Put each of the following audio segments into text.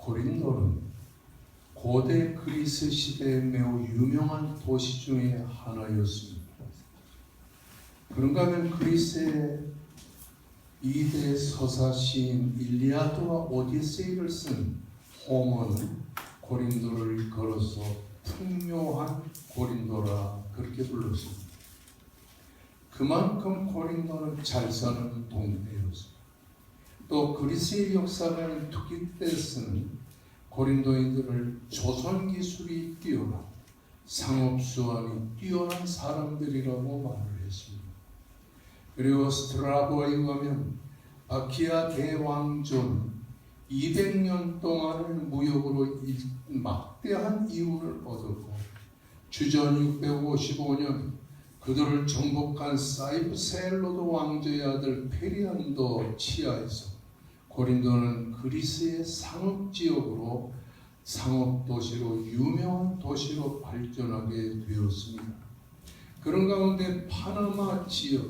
고린도는 고대 그리스 시대에 매우 유명한 도시 중에 하나였습니다. 그런가 하면 그리스의 2대 서사 시인 일리아드와 오디세이를 쓴 호머는 고린도를 걸어서 풍요한 고린도라 그렇게 불렀습니다. 그만큼 고린도는 잘 사는 동네였습니다. 또 그리스의 역사가인 투키디데스는 고린도인들을 조선 기술이 뛰어난 상업수완이 뛰어난 사람들이라고 말을 했습니다. 그리고 스트라보에 의하면 아키아 대왕조는 200년 동안을 무역으로 막대한 이윤을 얻었고 주전 655년 그들을 정복한 사이프스 헬로드 왕조의 아들 페리안도 치하에서 고린도는 그리스의 상업지역으로 상업도시로 유명한 도시로 발전하게 되었습니다. 그런 가운데 파나마 지역,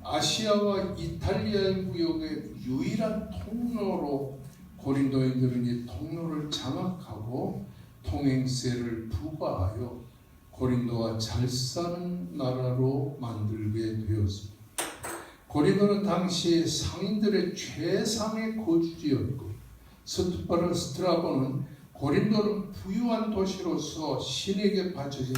아시아와 이탈리아의 무역의 유일한 통로로 고린도인들은 이 통로를 장악하고 통행세를 부과하여 고린도와 잘 사는 나라로 만들게 되었습니다. 고린도는 당시 상인들의 최상의 거주지였고 스트라보는 고린도는 부유한 도시로서 신에게 바쳐진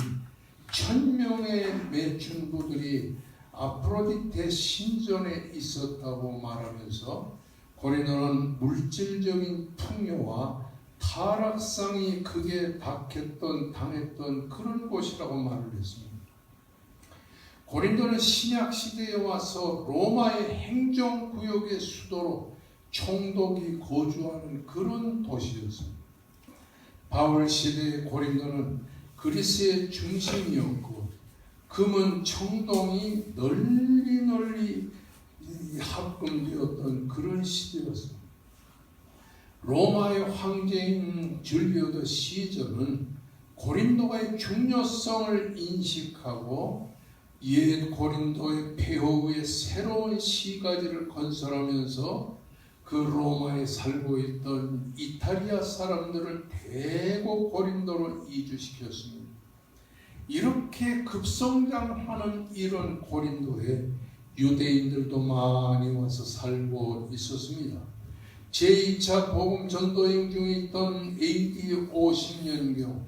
1000명의 매춘부들이 아프로디테 신전에 있었다고 말하면서 고린도는 물질적인 풍요와 타락상이 극에 당했던 그런 곳이라고 말을 했습니다. 고린도는 신약 시대에 와서 로마의 행정구역의 수도로 총독이 거주하는 그런 도시였습니다. 바울 시대의 고린도는 그리스의 중심이었고 금은 청동이 널리 합금되었던 그런 시대였습니다. 로마의 황제인 줄리오드 시저는 고린도의 중요성을 인식하고 옛 고린도의 폐허 위에 새로운 시가지를 건설하면서 그 로마에 살고 있던 이탈리아 사람들을 대거 고린도로 이주시켰습니다. 이렇게 급성장하는 이런 고린도에 유대인들도 많이 와서 살고 있었습니다. 제2차 복음 전도행 중에 있던 AD 50년경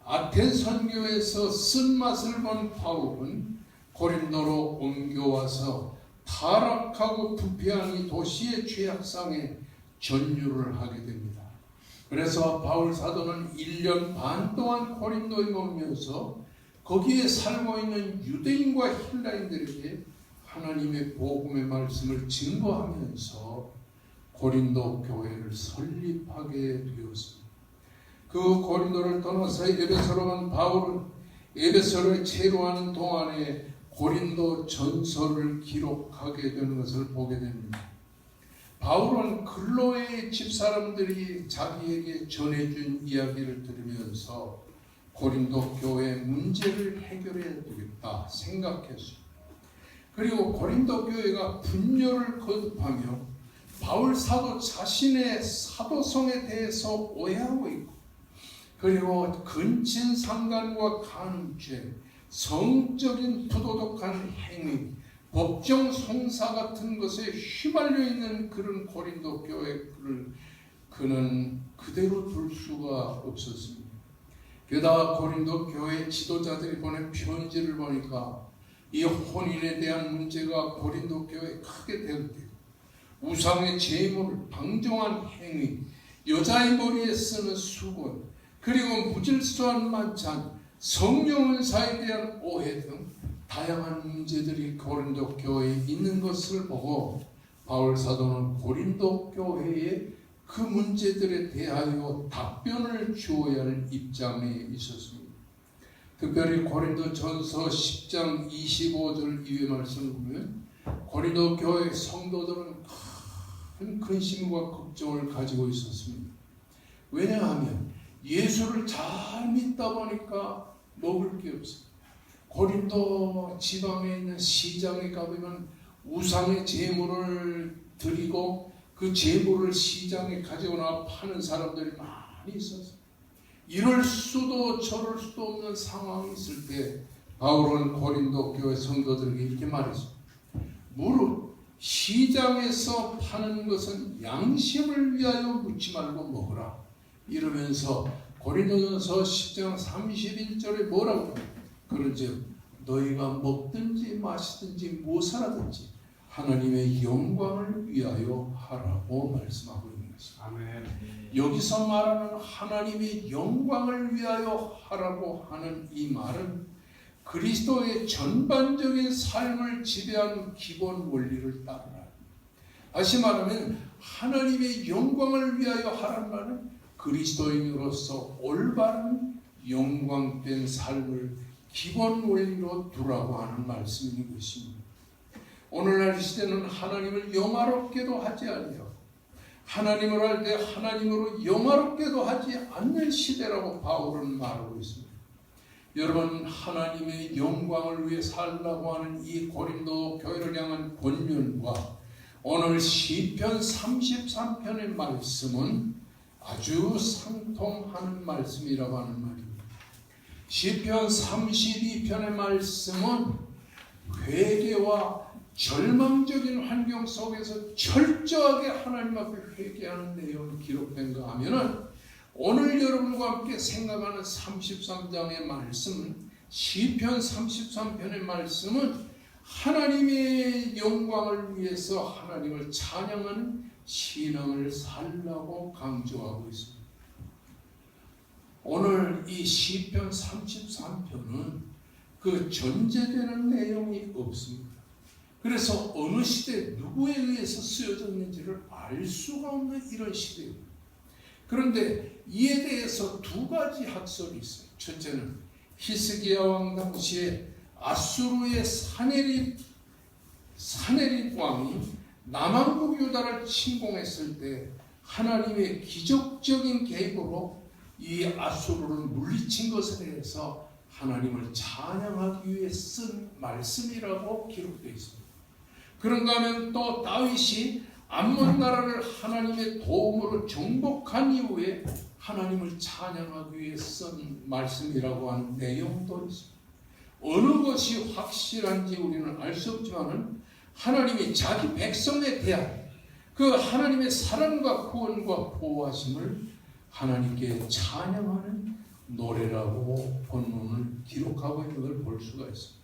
아텐 선교에서 쓴맛을 본 바울은 고린도로 옮겨와서 타락하고 부패한 이 도시의 죄악상에 전유를 하게 됩니다. 그래서 바울 사도는 1년 반 동안 고린도에 머물면서 거기에 살고 있는 유대인과 헬라인들에게 하나님의 복음의 말씀을 증거하면서 고린도 교회를 설립하게 되었습니다. 그 고린도를 떠나서 에베소로 간 바울은 에베소를 체류하는 동안에 고린도 전서를 기록하게 되는 것을 보게 됩니다. 바울은 클로에의 집사람들이 자기에게 전해준 이야기를 들으면서 고린도 교회 문제를 해결해야 되겠다 생각했습니다. 그리고 고린도 교회가 분열을 거듭하며 바울 사도 자신의 사도성에 대해서 오해하고 있고 그리고 근친상간과 간음죄, 성적인 부도덕한 행위, 법정 송사 같은 것에 휘말려 있는 그런 고린도 교회를 그는 그대로 둘 수가 없었습니다. 게다가 고린도 교회 지도자들이 보낸 편지를 보니까 이 혼인에 대한 문제가 고린도 교회에 크게 대두되고 우상의 제물을 방종한 행위, 여자의 머리에 쓰는 수건, 그리고 무질서한 만찬, 성령 은사에 대한 오해 등 다양한 문제들이 고린도 교회에 있는 것을 보고 바울 사도는 고린도 교회에 그 문제들에 대하여 답변을 주어야 할 입장에 있었습니다. 특별히 고린도 전서 10장 25절 이후의 말씀을 보면 고린도 교회 성도들은 큰 근심과 걱정을 가지고 있었습니다. 왜냐하면 예수를 잘 믿다 보니까 먹을 게 없어요. 고린도 지방에 있는 시장에 가보면 우상의 제물을 드리고 그 재물을 시장에 가지고 나와 파는 사람들이 많이 있었어요. 이럴 수도 저럴 수도 없는 상황이 있을 때 바울은 고린도 교회 성도들에게 이렇게 말했습니다. 무릇 시장에서 파는 것은 양심을 위하여 묻지 말고 먹으라. 이러면서 고린도전서 10장 31절에 뭐라고 해요? 그런즉 너희가 먹든지 마시든지 무엇하든지 하나님의 영광을 위하여 하라고 말씀하고 있는 것입니다. 아멘. 여기서 말하는 하나님의 영광을 위하여 하라고 하는 이 말은 그리스도의 전반적인 삶을 지배하는 기본 원리를 따르라. 다시 말하면 하나님의 영광을 위하여 하라는 말은 그리스도인으로서 올바른 영광된 삶을 기본 원리로 두라고 하는 말씀인 것입니다. 오늘날 시대는 하나님을 영화롭게도 하지 아니하고 하나님을 할 때 하나님으로 영화롭게도 하지 않는 시대라고 바울은 말하고 있습니다. 여러분, 하나님의 영광을 위해 살라고 하는 이 고린도 교회를 향한 권면과 오늘 시편 33편의 말씀은 아주 상통하는 말씀이라고 하는 말입니다. 시편 32편의 말씀은 회개와 절망적인 환경 속에서 철저하게 하나님 앞에 회개하는 내용이 기록된가 하면은 오늘 여러분과 함께 생각하는 33장의 말씀은 시편 33편의 말씀은 하나님의 영광을 위해서 하나님을 찬양하는 신앙을 살라고 강조하고 있습니다. 오늘 이 시편 33편은 그 전제되는 내용이 없습니다. 그래서 어느 시대 누구에 의해서 쓰여졌는지를 알 수가 없는 이런 시대입니다. 그런데 이에 대해서 두 가지 학설이 있어요. 첫째는 히스기야 왕 당시에 아수르의 사네립 왕이 남왕국 유다를 침공했을 때 하나님의 기적적인 개입으로 이 아수르를 물리친 것에 대해서 하나님을 찬양하기 위해 쓴 말씀이라고 기록되어 있습니다. 그런가 하면 또 다윗이 암몬 나라를 하나님의 도움으로 정복한 이후에 하나님을 찬양하기 위해 쓴 말씀이라고 하는 내용도 있습니다. 어느 것이 확실한지 우리는 알 수 없지만은 하나님이 자기 백성에 대한 그 하나님의 사랑과 구원과 보호하심을 하나님께 찬양하는 노래라고 본문을 기록하고 있는 걸 볼 수가 있습니다.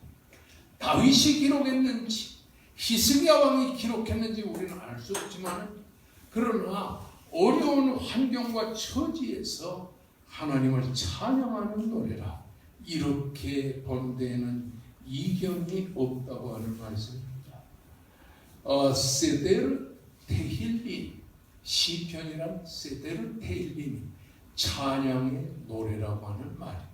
다윗이 기록했는지 히스기야 왕이 기록했는지 우리는 알 수 없지만 그러나 어려운 환경과 처지에서 하나님을 찬양하는 노래라 이렇게 본 데에는 이견이 없다고 하는 말씀입니다. 세데르 테힐림 시편이란 세데르 테힐림이 찬양의 노래라고 하는 말입니다.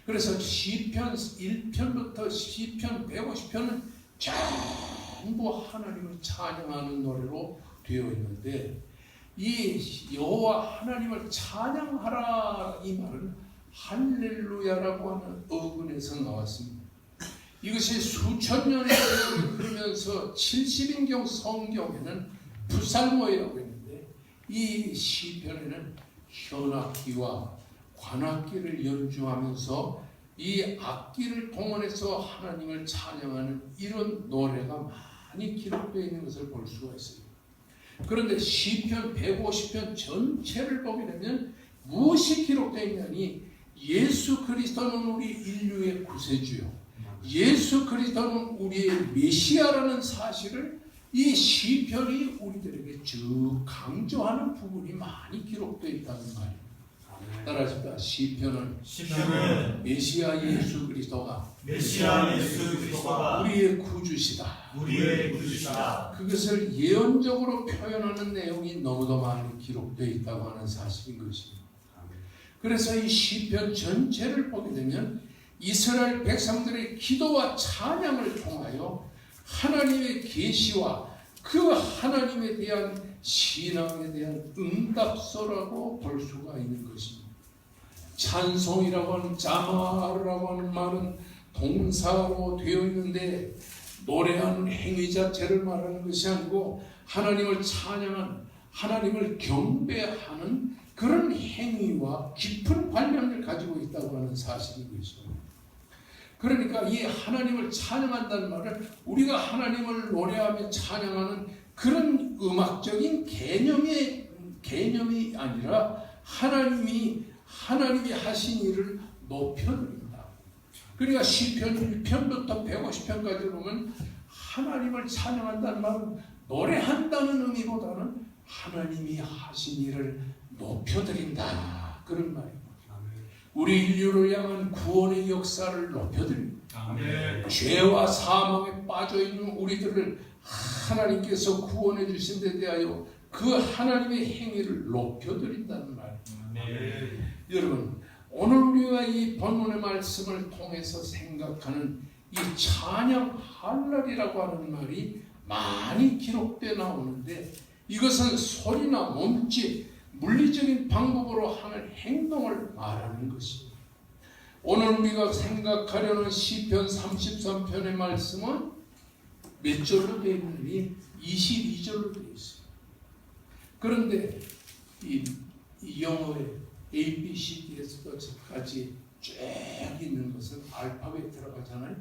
그래서 시편 1편부터 시편 150편은 전부 하나님을 찬양하는 노래로 되어 있는데 이 여호와 하나님을 찬양하라 이 말은 할렐루야라고 하는 어근에서 나왔습니다. 이것이 수천 년의 세월을 흐르면서 70인경 성경에는 부살모이라고 했는데 이 시편에는 현악기와 관악기를 연주하면서 이 악기를 동원해서 하나님을 찬양하는 이런 노래가 많이 기록되어 있는 것을 볼 수가 있습니다. 그런데 시편 150편 전체를 보게 되면 무엇이 기록되어 있냐니 예수 그리스도는 우리 인류의 구세주요 예수 그리스도는 우리의 메시아라는 사실을 이 시편이 우리들에게 쭉 강조하는 부분이 많이 기록되어 있다는 말이에요. 따라하십시다. 시편은 메시아 예수 그리스도가 우리의 구주시다. 그것을 예언적으로 표현하는 내용이 너무도 많이 기록되어 있다고 하는 사실인 것입니다. 그래서 이 시편 전체를 보게 되면 이스라엘 백성들의 기도와 찬양을 통하여 하나님의 계시와 그 하나님에 대한 신앙에 대한 응답서라고 볼 수가 있는 것입니다. 찬송이라고 하는 자마르라고 하는 말은 동사로 되어 있는데 노래하는 행위 자체를 말하는 것이 아니고 하나님을 찬양한 하나님을 경배하는 그런 행위와 깊은 관련을 가지고 있다고 하는 사실이고 있습니다. 그러니까 이 하나님을 찬양한다는 말은 우리가 하나님을 노래하며 찬양하는 그런 음악적인 개념이 아니라 하나님이 하신 일을 높여드린다. 그러니까 시편 1편부터 150편까지 보면 하나님을 찬양한다는 말은 노래한다는 의미보다는 하나님이 하신 일을 높여드린다. 그런 말입니다. 우리 인류를 향한 구원의 역사를 높여드립니다. 죄와 사망에 빠져있는 우리들을 하나님께서 구원해 주신 데 대하여 그 하나님의 행위를 높여드린다는 말입니다. 여러분, 오늘 우리가 이 본문의 말씀을 통해서 생각하는 이 찬양 할랄이라고 하는 말이 많이 기록되어 나오는데, 이것은 소리나 몸짓, 물리적인 방법으로 하는 행동을 말하는 것입니다. 오늘 우리가 생각하려는 시편 33편의 말씀은 몇 절로 되어 있느니 22절로 되어 있습니다. 그런데 이 영어의 ABCD에서까지 쭉 있는 것은 알파벳 들어가잖아요.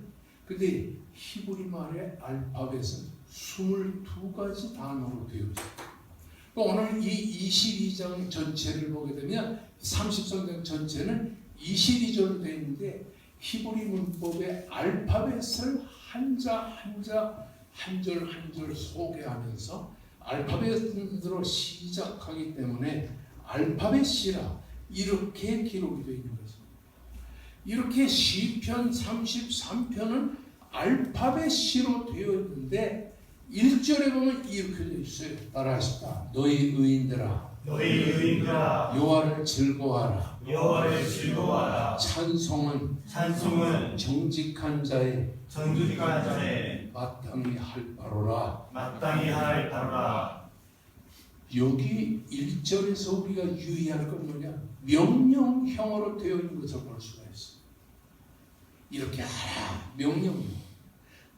근데 히브리 말의 알파벳은 22가지 단어로 되어 있습니다. 오늘 이 22장 전체를 보게 되면 33장 전체는 22절로 되어 있는데, 히브리 문법의 알파벳을 한자 한 절 한 절 소개하면서 알파벳으로 시작하기 때문에 알파벳이라 이렇게 기록이 되어 있는 것입니다. 이렇게 시편 33편은 알파벳으로 되어 있는데 1절에 보면 이렇게 되어 있어요. 따라하십시다. 너희 의인들아 여호와를 즐거워하라. 찬송은 정직한 자의 마땅히 할 바로라. 여기 1절에서 우리가 유의할 건 뭐냐? 명령형으로 되어 있는 것을 볼 수가 있어요. 이렇게 하라. 명령.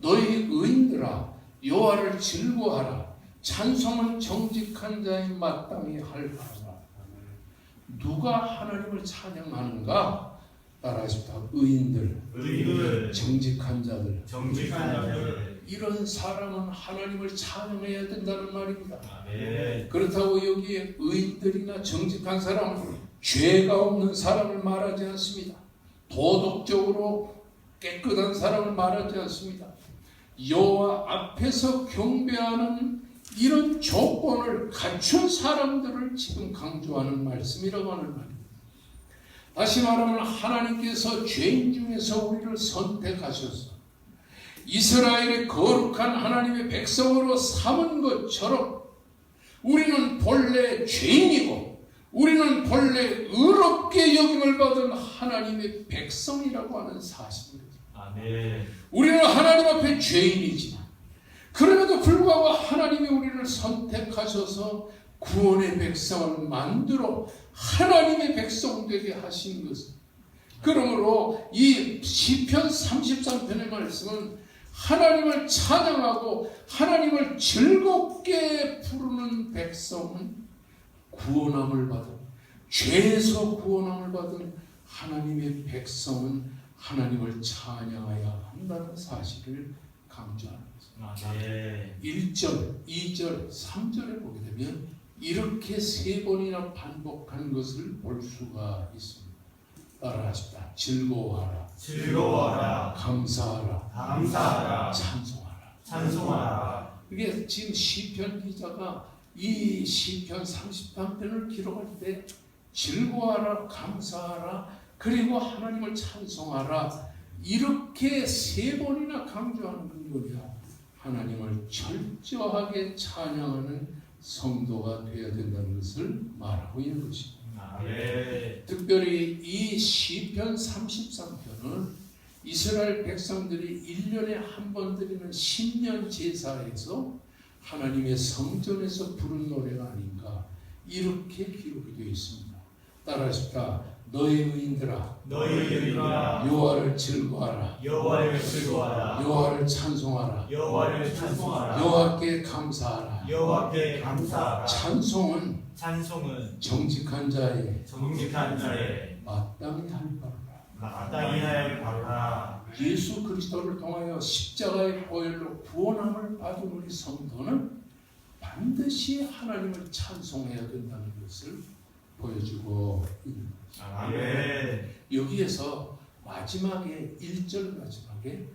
너희 의인들아 여호와를 즐거워하라. 찬송은 정직한 자의 마땅히 할 바로라. 누가 하나님을 찬양하는가? 따라하십시다. 의인들, 정직한 자들. 이런 사람은 하나님을 찬양해야 된다는 말입니다. 그렇다고 여기에 의인들이나 정직한 사람은 죄가 없는 사람을 말하지 않습니다. 도덕적으로 깨끗한 사람을 말하지 않습니다. 여호와 앞에서 경배하는 이런 조건을 갖춘 사람들을 지금 강조하는 말씀이라고 하는 말입니다. 다시 말하면 하나님께서 죄인 중에서 우리를 선택하셔서 이스라엘의 거룩한 하나님의 백성으로 삼은 것처럼 우리는 본래 죄인이고 우리는 본래 의롭게 여김을 받은 하나님의 백성이라고 하는 사실입니다. 우리는 하나님 앞에 죄인이지만 그럼에도 불구하고 하나님이 우리를 선택하셔서 구원의 백성을 만들어 하나님의 백성 되게 하신 것은, 그러므로 이 시편 33편의 말씀은 하나님을 찬양하고 하나님을 즐겁게 부르는 백성은 구원함을 받은, 죄에서 구원함을 받은 하나님의 백성은 하나님을 찬양해야 한다는 사실을 강조하는 것입니다. 1절, 2절, 3절에 보게 되면 이렇게 3번이나 반복한 것을 볼 수가 있습니다. 따라하십시다. 즐거워하라. 감사하라. 찬송하라. 이게 지금 시편 기자가 이 시편 33편을 기록할 때 즐거워하라, 감사하라, 그리고 하나님을 찬송하라, 이렇게 3번이나 강조하는 건 뭐냐? 하나님을 철저하게 찬양하는 성도가 되어야 된다는 것을 말하고 있는 것입니다. 특별히 이 시편 33편은 이스라엘 백성들이 1년에 한 번 드리는 신년 제사에서 하나님의 성전에서 부른 노래가 아닌가, 이렇게 기록이 되어 있습니다. 따라하십시다. 너의 의인들아 너희 의인들아 여호와를 즐거워하라. 여호와를 즐거워하라. 여호와를 찬송하라. 여호와를 찬송하라. 여호와께 감사하라. 여호와께 감사하라. 찬송은 찬송은 정직한 자의 정직한 자의 마땅히 할 바라. 마땅히 할 바로라. 예수 그리스도를 통하여 십자가의 보혈로 구원함을 받은 우리 성도는 반드시 하나님을 찬송해야 된다는 것을 보여주고 있는 것입니다. 아멘. 여기에서 마지막에 1절 마지막에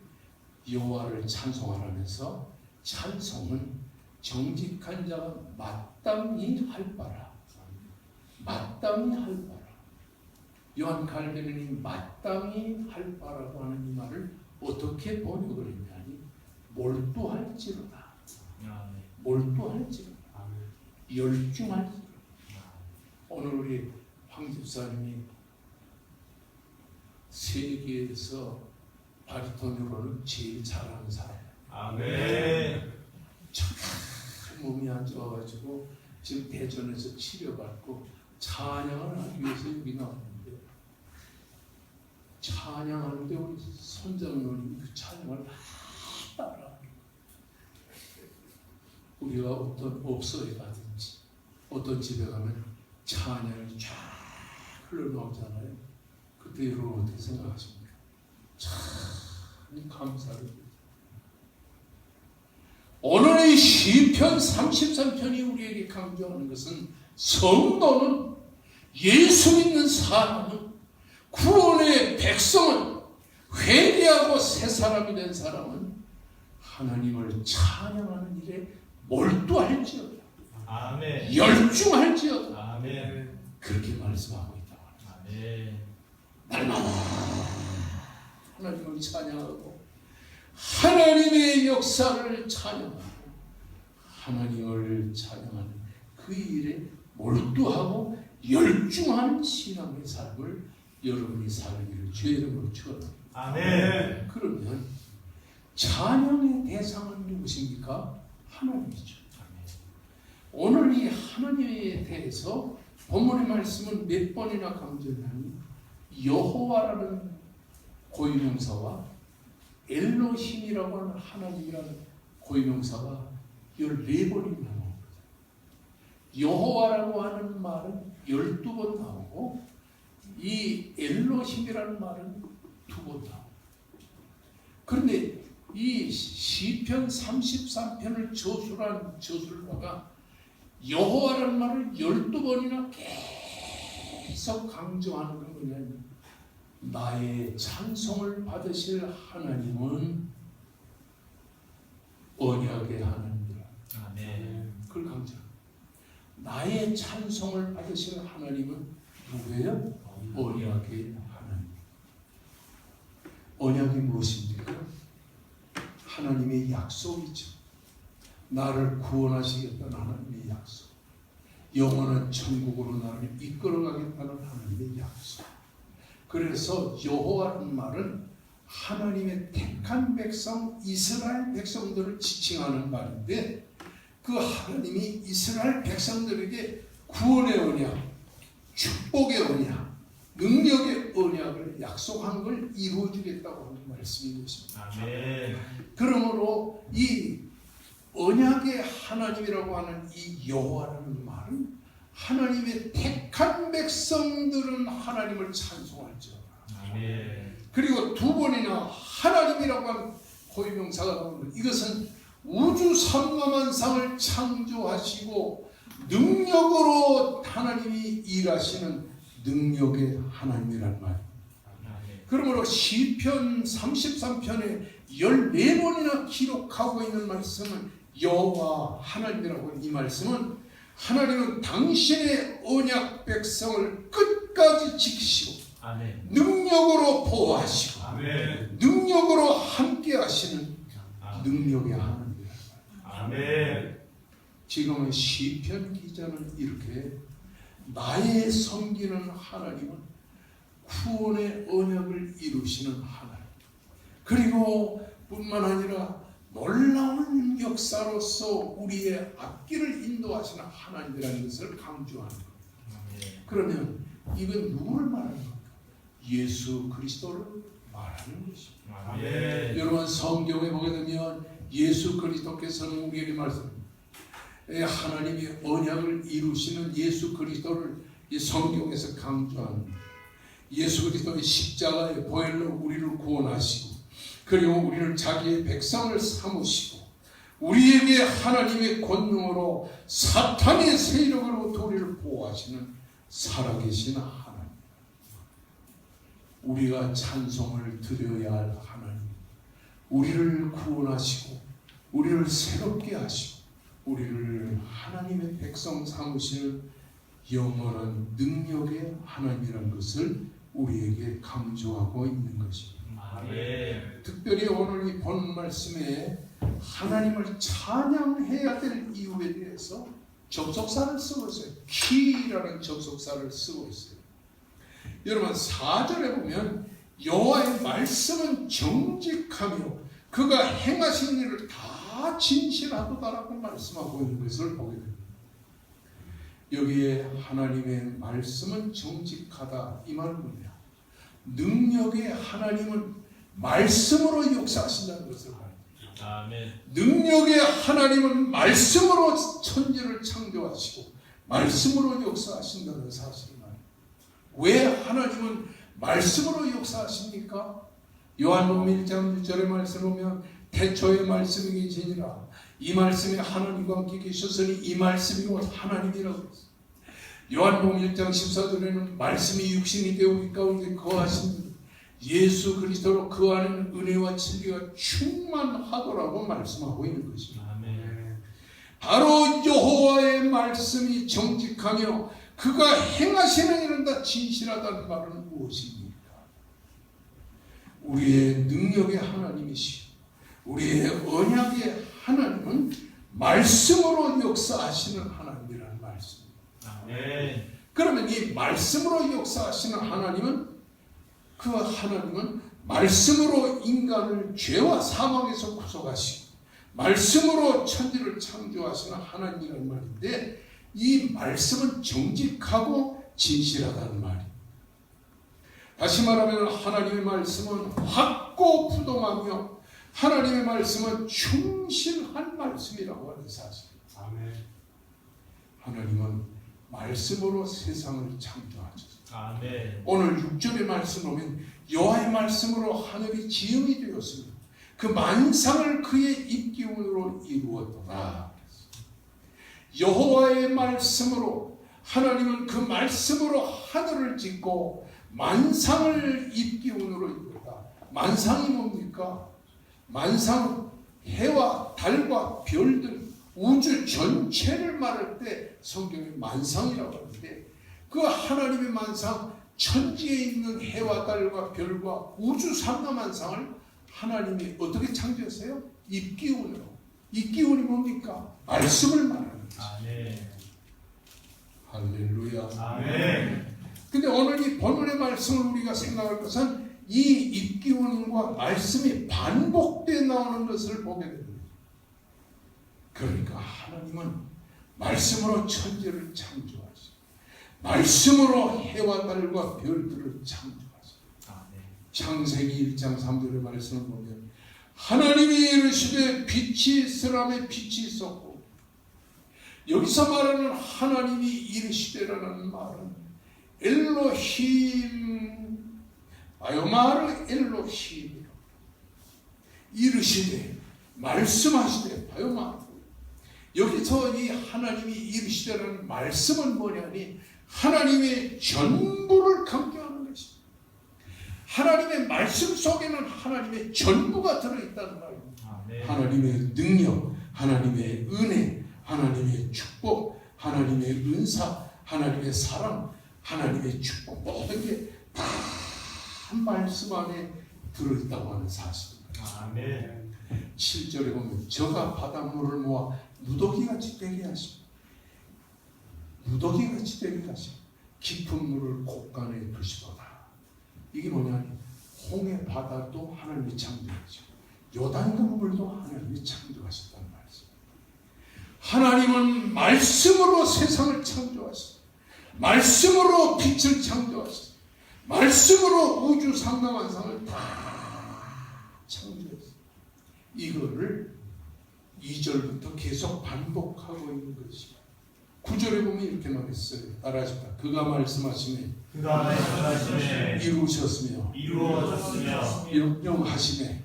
여호와를 찬송하라면서 찬송은 정직한 자가 마땅히 할 바라. 마땅히 할 바라. 요한 칼빈이 마땅히 할 바라고 하는 이 말을 어떻게 번역을 했냐니 몰두할지로다. 몰두할지로다. 열중할지로다. 오늘 우리 황 집사님이 세계에서 바리톤으로는 제일 잘하는 사람이에요. 아멘. 참 몸이 안 좋아가지고 지금 대전에서 치료받고 찬양을 하기 위해서 여기 나왔는데 찬양하는데 우리 선장님이 그 찬양을 따라 우리가 어떤 업소에 가든지 어떤 집에 가면 찬양이 쫙 흘러나오잖아요. 그때 여러분 어떻게 생각하십니까? 참 감사를. 오늘 이 시편 33편이 우리에게 강조하는 것은 성도는 예수 믿는 사람은 구원의 백성은 회개하고 새 사람이 된 사람은 하나님을 찬양하는 일에 몰두할지어다. 아멘. 열중할지어다. 아멘. 그렇게 말씀하고 있다. 아멘. 날마다 하나님을 찬양하고 하나님의 역사를 찬양하고 하나님을 찬양하는 그 일에 몰두하고 열중하는 신앙의 삶을 여러분이 살기를 주의 이름으로 축원합니다. 아멘. 그러면 찬양의 대상은 누구십니까? 하나님이죠. 오늘 이 하나님에 대해서 본문의 말씀은 몇 번이나 강조하니 여호와라는 고유명사와 엘로힘이라고 하는 하나님이라는 고유명사가 14번이 나옵니다. 여호와라고 하는 말은 12번 나오고 이 엘로힘이라는 말은 2번 나옵니다. 그런데 이 시편 33편을 저술한 저술가가 여호와라는 말을 12번이나 계속 강조하는 건 뭐냐면 나의 찬송을 받으실 하나님은 언약의 하나님이라. 아멘. 그걸 강조합니다. 나의 찬송을 받으실 하나님은 누구예요? 언약의 하나님. 언약이 무엇입니까? 하나님의 약속이죠. 나를 구원하시겠다는 하나님의 약속. 영원한 천국으로 나를 이끌어가겠다는 하나님의 약속. 그래서 여호와라는 말은 하나님의 택한 백성 이스라엘 백성들을 지칭하는 말인데 그 하나님이 이스라엘 백성들에게 구원의 언약, 축복의 언약, 능력의 언약을 약속한 걸 이루어주겠다고 하는 말씀인 것입니다. 아멘. 그러므로 이 언약의 하나님이라고 하는 이 여호와라는 말은 하나님의 택한 백성들은 하나님을 찬송할지어다. 아멘. 그리고 2번이나 하나님이라고 하는 고유명사가 나오는 이것은 우주 삼가만상을 창조하시고 능력으로 하나님이 일하시는 능력의 하나님이란 말입니다. 그러므로 시편 33편에 14번이나 기록하고 있는 말씀은 여호와 하나님이라고 하는 이 말씀은 하나님은 당신의 언약 백성을 끝까지 지키시고 아멘. 능력으로 보호하시고 아멘. 능력으로 함께 하시는 능력의 하나님이다. 아멘. 지금은 시편 기자는 이렇게 나의 섬기는 하나님은 구원의 언약을 이루시는 하나님, 그리고 뿐만 아니라 놀라운 역사로서 우리의 앞길을 인도하시는 하나님이라는 것을 강조하는 겁니다. 그러면 이건 누구를 말하는 거예요? 예수 그리스도를 말하는 것입니다. 아멘. 여러분 성경에 보게 되면 예수 그리스도께서는 우리에게 말씀합니다. 하나님이 언약을 이루시는 예수 그리스도를 이 성경에서 강조합니다. 예수 그리스도의 십자가의 보혈로 우리를 구원하시고 그리고 우리를 자기의 백성을 삼으시고 우리에게 하나님의 권능으로 사탄의 세력으로부터 우리를 보호하시는 살아계신 하나님, 우리가 찬송을 드려야 할 하나님, 우리를 구원하시고 우리를 새롭게 하시고 우리를 하나님의 백성 삼으시는 영원한 능력의 하나님이라는 것을 우리에게 강조하고 있는 것입니다. 아멘. 특별히 오늘 이 본 말씀에 하나님을 찬양해야 될 이유에 대해서 접속사를 쓰고 있어요. 키라는 접속사를 쓰고 있어요. 여러분 4절에 보면 여호와의 말씀은 정직하며 그가 행하신 일을 다 진실하도다라고 말씀하고 있는 것을 보게 됩니다. 여기에 하나님의 말씀은 정직하다 이 말은 뭐냐? 능력의 하나님은 말씀으로 역사하신다는 것을 말합니다. 아멘. 능력의 하나님은 말씀으로 천지를 창조하시고 말씀으로 역사하신다는 사실을 말합니다. 왜 하나님은 말씀으로 역사하십니까? 요한복음 1장 6절의 말씀을 보면 태초에 말씀이 계시니라 이 말씀이 하나님과 함께 계셨으니 이 말씀이 곧 하나님이라고 했습니다. 요한복음 1장 14절에는 말씀이 육신이 되어 우리 가운데 거하신 예수 그리스도로 그 안에는 은혜와 진리가 충만하더라고 말씀하고 있는 것입니다. 아멘. 바로 여호와의 말씀이 정직하며 그가 행하시는 일은 다 진실하다는 말은 무엇입니까? 우리의 능력의 하나님이시오. 우리의 언약의 하나님은 말씀으로 역사하시는 하나님이라는 말씀입니다. 아멘. 그러면 이 말씀으로 역사하시는 하나님은 그 하나님은 말씀으로 인간을 죄와 사망에서 구속하시고 말씀으로 천지를 창조하시는 하나님이라는 말인데 이 말씀은 정직하고 진실하다는 말입니다. 다시 말하면 하나님의 말씀은 확고 부동하며 하나님의 말씀은 충실한 말씀이라고 하는 사실입니다. 아멘. 하나님은 말씀으로 세상을 창조하셨습니다. 아멘. 오늘 6절의 말씀 보면 여호와의 말씀으로 하늘이 지음이 되었으며 그 만상을 그의 입기운으로 이루었더라. 여호와의 말씀으로 하나님은 그 말씀으로 하늘을 짓고 만상을 입기운으로 이루었다. 만상이 뭡니까? 만상은 해와 달과 별들 우주 전체를 말할 때 성경에 만상이라고 하는데 그 하나님의 만상 천지에 있는 해와 달과 별과 우주 삼라만상을 하나님이 어떻게 창조했어요? 입기운으로. 입기운이 뭡니까? 말씀을 말하는 거죠. 아멘. 할렐루야. 아멘. 근데 오늘 이 본문의 말씀을 우리가 생각할 것은 이 입기운과 말씀이 반복되어 나오는 것을 보게 됩니다. 그러니까 하나님은 말씀으로 천지를 창조하시고 말씀으로 해와 달과 별들을 창조하시고 아멘. 창세기 1장 3절의 말씀을 보면 하나님이 이르시되 빛이 있으라며 빛이 있었고 여기서 말하는 하나님이 이르시되라는 말은 엘로힘 바요마르 엘로힘이라 이르시되 말씀하시되 바요마르 여기서 이 하나님이 이르시되라는 말씀은 뭐냐니 하나님의 전부를 강조하는 것입니다. 하나님의 말씀 속에는 하나님의 전부가 들어있다는 말입니다. 아멘. 하나님의 능력, 하나님의 은혜, 하나님의 축복, 하나님의 은사, 하나님의 사랑, 하나님의 축복 모든 게 다 한 말씀 안에 들어있다고 하는 사실입니다. 아멘. 7절에 보면 저가 바닷물을 모아 무더기같이 되게 하시고 무더기같이 되게 하시고 깊은 물을 곳간에 두시도다. 이게 뭐냐면 홍해 바다도 하나님이 창조하시고 요단강 물도 하나님이 창조하셨다는 말씀. 하나님은 말씀으로 세상을 창조하시고 말씀으로 빛을 창조하시고 말씀으로 우주 상당한상을 다 창조했어요. 이거를 2절부터 계속 반복하고 있는 것이 9절에 보면 이렇게 말했어요. 따라하십니다. 그가 말씀하시매 이루셨으며 명령하시매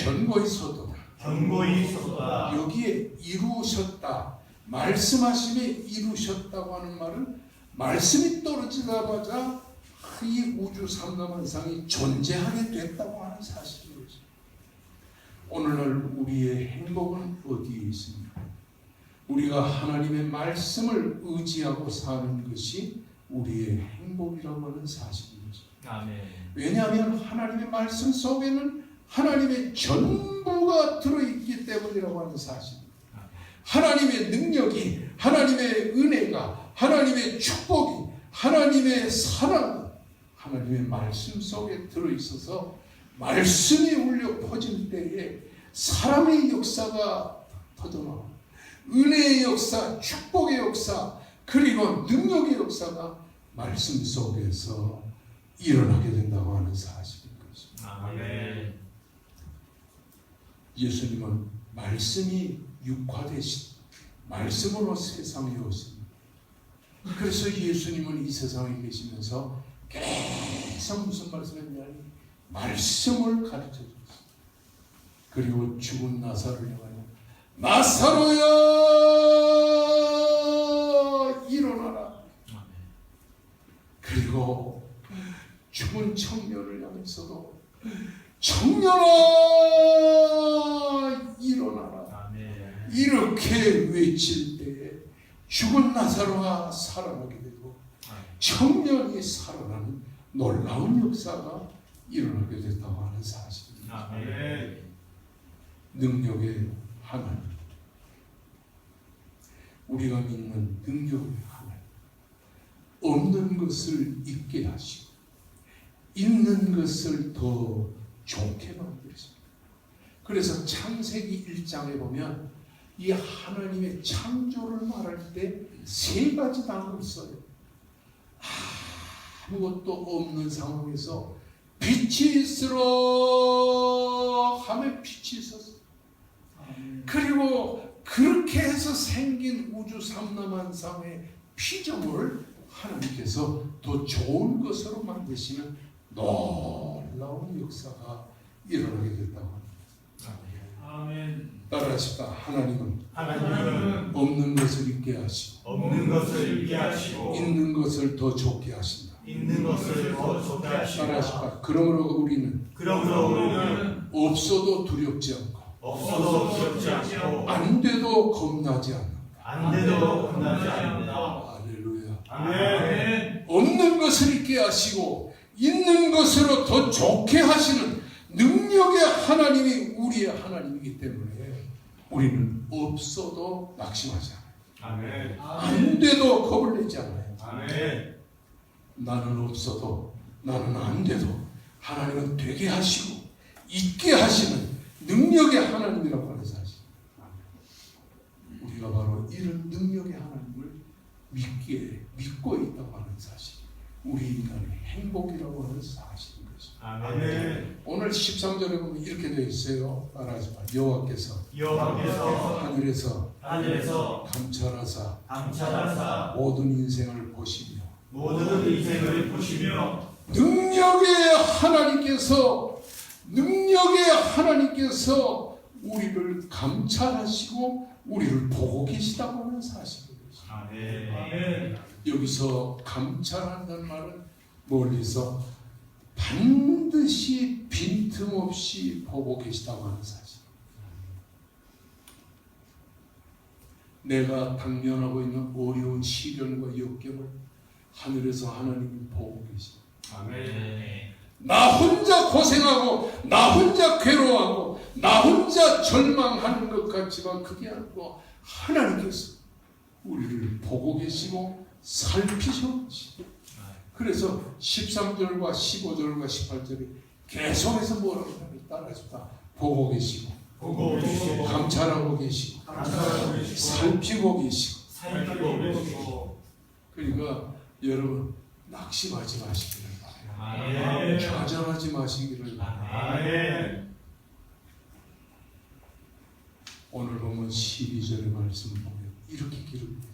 견고히 섰도다. 여기에 이루셨다, 말씀하시매 이루셨다고 하는 말은 말씀이 떨어지자마자 이 우주 삼라만상이 존재하게 됐다고 하는 사실이죠. 오늘날 우리의 행복은 어디에 있습니까? 우리가 하나님의 말씀을 의지하고 사는 것이 우리의 행복이라고 하는 사실이죠. 아멘. 왜냐하면 하나님의 말씀 속에는 하나님의 전부가 들어있기 때문이라고 하는 사실입니다. 하나님의 능력이, 하나님의 은혜가, 하나님의 축복이, 하나님의 사랑, 하나님의 말씀 속에 들어있어서 말씀이 울려 퍼질 때에 사람의 역사가 터져나와 은혜의 역사, 축복의 역사, 그리고 능력의 역사가 말씀 속에서 일어나게 된다고 하는 사실인 것입니다. 아멘. 예수님은 말씀이 육화되신 말씀으로 세상에 오십니다. 그래서 예수님은 이 세상에 계시면서 계속 무슨 말씀했냐면 말씀을 가르쳐 줬어요. 그리고 죽은 나사로를 향하여 나사로야 일어나라. 그리고 죽은 청년을 향해서도 청년아 일어나라. 아멘. 이렇게 외칠 때에 죽은 나사로가 살아나게 되고 청년이 살아나는 놀라운 역사가 일어나게 됐다고 하는 사실입니다. 아멘. 능력의 하나님, 우리가 믿는 능력의 하나님, 없는 것을 있게 하시고 있는 것을 더 좋게 만드십니다. 그래서 창세기 1장에 보면 이 하나님의 창조를 말할 때 세 가지 단어를 써요. 아무것도 없는 상황에서 빛이 있으라 하면 빛이 있었어. 그리고 그렇게 해서 생긴 우주 삼라만상의 피조물을 하나님께서 더 좋은 것으로 만드시는 놀라운 역사가 일어나게 됐다고 합니다. 아멘. 따라하십시다. 하나님은 없는 것을 있게 하시고 있는 것을 더 좋게 하신다. 따라하십시다. 그러므로 우리는 없어도 두렵지 않고 안 돼도 겁나지 않는다. 할렐루야. 아멘. 없는 것을 있게 하시고 있는 것으로 더 좋게 하시는 능력의 하나님이 우리의 하나님이기 때문에 우리는 없어도 낙심하지 않아요. 아멘. 안 돼도 겁을 내지 않아요. 아멘. 나는 없어도, 나는 안 돼도 하나님은 되게 하시고 있게 하시는 능력의 하나님이라고 하는 사실. 우리가 바로 이런 능력의 하나님을 믿고 있다고 하는 사실. 우리 인간의 행복이라고 하는 사실인 것입니다. 아멘. 오늘 13절에 보면 이렇게 되어 있어요. 따라하지 마. 여호와께서 하늘에서 감찰하사 모든 인생을 보시며 능력의 하나님께서 우리를 감찰하시고 우리를 보고 계시다고 하는 사실입니다. 아멘. 여기서 감찰한다는 말은 멀리서 반드시 빈틈없이 보고 계시다고 하는 사실. 내가 당면하고 있는 어려운 시련과 역경을 하늘에서 하나님이 보고 계십니다. 아멘. 나 혼자 고생하고 나 혼자 괴로워하고 나 혼자 절망하는 것 같지만 그게 아니고 하나님께서 우리를 보고 계시고 살피셔 계시고, 그래서 13절과 15절과 18절이 계속해서 뭐라고 하냐면 따라해줍니다. 보고 계시고 감찰하고 계시고 살피고 계시고. 그러니까 여러분, 낙심하지 마시기를 바랍니다. 아멘. 좌절하지 마시기를 바랍니다. 아멘. 오늘 보면 12절의 말씀 보면 이렇게 기록되어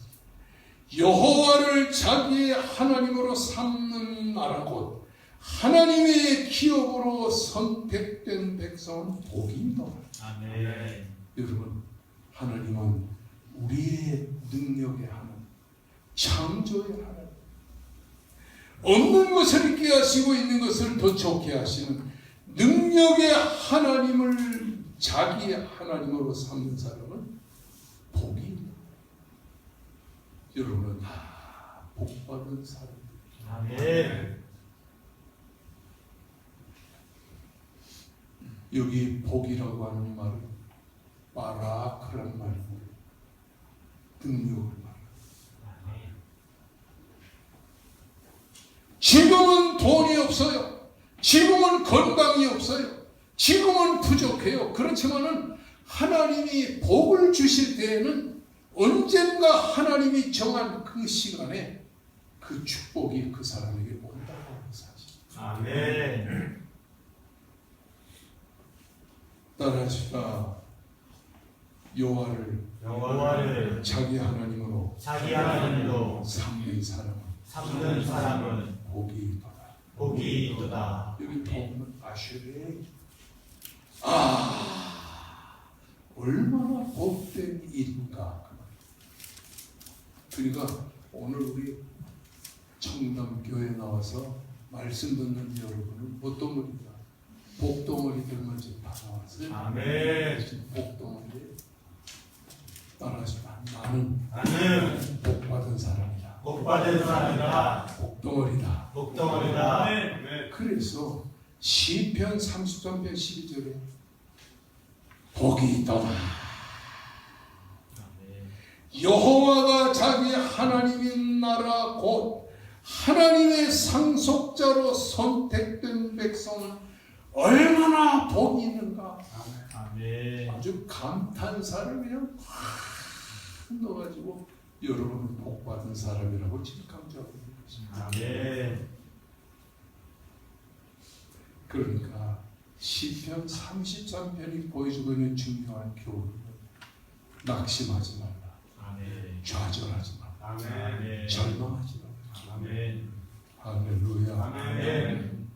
여호와를 자기의 하나님으로 삼는 나라 곧 하나님의 기업으로 선택된 백성은 복이 있노라. 아멘. 여러분, 하나님은 우리의 능력의 하나님, 창조의 하나님, 없는 것을 있게 하시고 있는 것을 더 좋게 하시는 능력의 하나님을 자기의 하나님으로 삼는 사람은 복이 있노라. 여러분은 다 복받은 사람. 아멘. 여기 복이라고 하는 말은 바라크란 말이고 능력을 말합니다. 지금은 돈이 없어요. 지금은 건강이 없어요. 지금은 부족해요. 그렇지만은 하나님이 복을 주실 때에는 언젠가 하나님이 정한 그 시간에 그 축복이 그 사람에게 온다고 하는 사실. 아멘. 따라하시다. 여호와를 자기 하나님으로 삼는 사람은 복이 있도다. 복이 있도다. 여기 보면 아슈레 얼마나 복된 일인가. 그러니까 오늘 우리 청담교회 나와서 말씀 듣는 여러분은 복덩어리다. 복덩어리들만 지금 다 나왔어요. 아멘. 복덩어리 따라하시면 나는 복받은 사람이다. 복받은 사람이다. 복덩어리다. 복덩어리다. 아멘. 그래서 시편 33편 12절에 복이 있도다. 여호와가 자기 하나님인 나라 곧 하나님의 상속자로 선택된 백성은 얼마나 복이 있는가. 아멘. 아주 감탄사를 그냥 확 넣어가지고 여러분은 복받은 사람이라고 지금 강조하고 있는 것입니다. 아멘. 그러니까 시편 33편이 보여주고 있는 중요한 교훈은 낙심하지 말라. 아멘. 좌절하지 말라. 아멘. 절망하지 말라. 아멘. 할렐루야. 아멘.